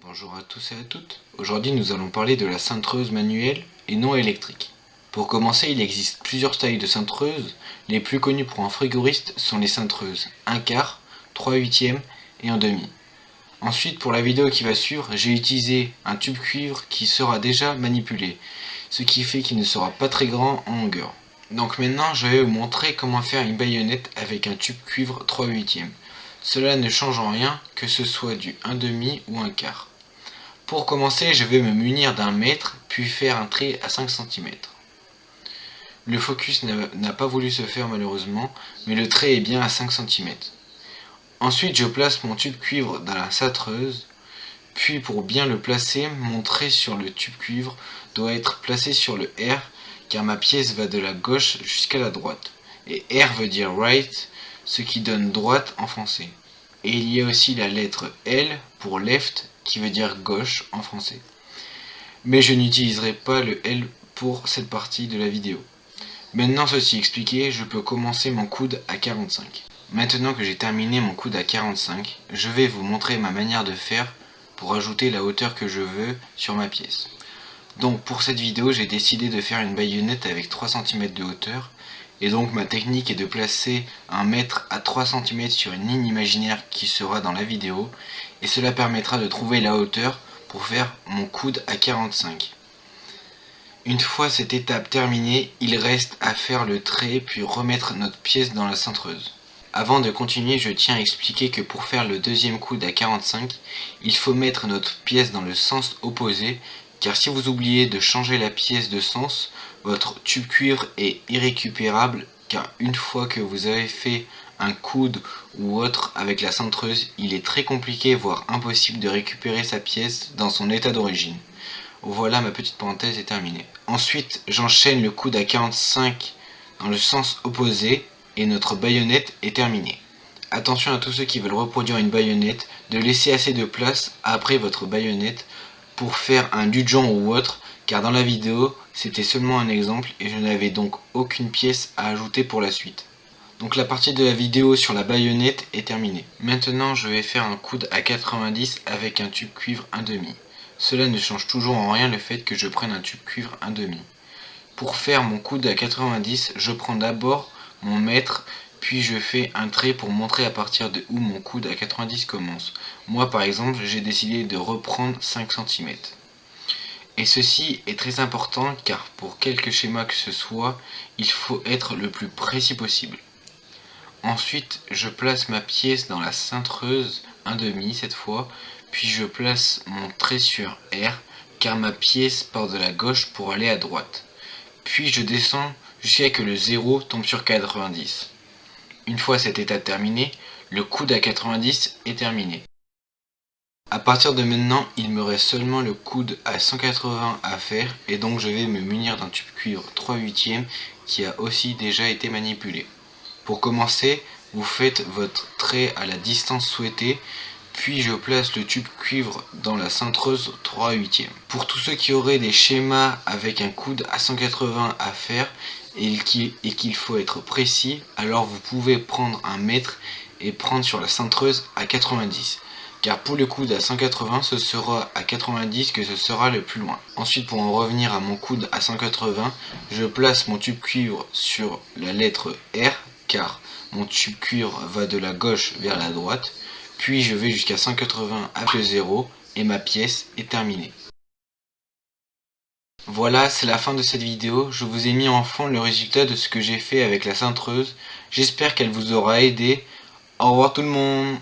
Bonjour à tous et à toutes. Aujourd'hui nous allons parler de la cintreuse manuelle et non électrique. Pour commencer, il existe plusieurs tailles de cintreuse. Les plus connues pour un frigoriste sont les cintreuses 1/4, 3/8 et 1/2. Ensuite, pour la vidéo qui va suivre, j'ai utilisé un tube cuivre qui sera déjà manipulé, ce qui fait qu'il ne sera pas très grand en longueur. Donc maintenant, je vais vous montrer comment faire une baïonnette avec un tube cuivre 3/8. Cela ne change en rien que ce soit du 1/2 ou 1/4. Pour commencer, je vais me munir d'un mètre, puis faire un trait à 5 cm. Le focus n'a pas voulu se faire malheureusement, mais le trait est bien à 5 cm. Ensuite, je place mon tube cuivre dans la cintreuse, puis pour bien le placer, mon trait sur le tube cuivre doit être placé sur le R, car ma pièce va de la gauche jusqu'à la droite. Et R veut dire right, ce qui donne droite en français. Et il y a aussi la lettre L pour left, qui veut dire gauche en français. Mais je n'utiliserai pas le L pour cette partie de la vidéo. Maintenant ceci expliqué, je peux commencer mon coude à 45. Maintenant que j'ai terminé mon coude à 45, je vais vous montrer ma manière de faire pour ajouter la hauteur que je veux sur ma pièce. Donc pour cette vidéo, j'ai décidé de faire une baïonnette avec 3 cm de hauteur. Et donc ma technique est de placer un mètre à 3 cm sur une ligne imaginaire qui sera dans la vidéo. Et cela permettra de trouver la hauteur pour faire mon coude à 45. Une fois cette étape terminée, il reste à faire le trait puis remettre notre pièce dans la cintreuse. Avant de continuer, je tiens à expliquer que pour faire le deuxième coude à 45, il faut mettre notre pièce dans le sens opposé, car si vous oubliez de changer la pièce de sens, votre tube cuivre est irrécupérable, car une fois que vous avez fait un coude ou autre avec la cintreuse, il est très compliqué voire impossible de récupérer sa pièce dans son état d'origine. Voilà, ma petite parenthèse est terminée. Ensuite, j'enchaîne le coude à 45 dans le sens opposé et notre baïonnette est terminée. Attention à tous ceux qui veulent reproduire une baïonnette, de laisser assez de place après votre baïonnette pour faire un dudgeon ou autre, car dans la vidéo, c'était seulement un exemple et je n'avais donc aucune pièce à ajouter pour la suite. Donc la partie de la vidéo sur la baïonnette est terminée. Maintenant, je vais faire un coude à 90 avec un tube cuivre 1/2. Cela ne change toujours en rien le fait que je prenne un tube cuivre 1/2. Pour faire mon coude à 90, je prends d'abord mon mètre, puis je fais un trait pour montrer à partir de où mon coude à 90 commence. Moi par exemple, j'ai décidé de reprendre 5 cm. Et ceci est très important car pour quelque schéma que ce soit, il faut être le plus précis possible. Ensuite, je place ma pièce dans la cintreuse 1/2 cette fois, puis je place mon trait sur R, car ma pièce part de la gauche pour aller à droite. Puis je descends jusqu'à ce que le 0 tombe sur 90. Une fois cette étape terminée, le coude à 90 est terminé. A partir de maintenant, il me reste seulement le coude à 180 à faire, et donc je vais me munir d'un tube cuivre 3/8 qui a aussi déjà été manipulé. Pour commencer, vous faites votre trait à la distance souhaitée, puis je place le tube cuivre dans la cintreuse 3/8. Pour tous ceux qui auraient des schémas avec un coude à 180 à faire et qu'il faut être précis, alors vous pouvez prendre un mètre et prendre sur la cintreuse à 90. Car pour le coude à 180, ce sera à 90 que ce sera le plus loin. Ensuite, pour en revenir à mon coude à 180, je place mon tube cuivre sur la lettre R, car mon tube cuivre va de la gauche vers la droite, puis je vais jusqu'à 180 avec le 0 et ma pièce est terminée. Voilà, c'est la fin de cette vidéo. Je vous ai mis en fond le résultat de ce que j'ai fait avec la cintreuse. J'espère qu'elle vous aura aidé. Au revoir tout le monde.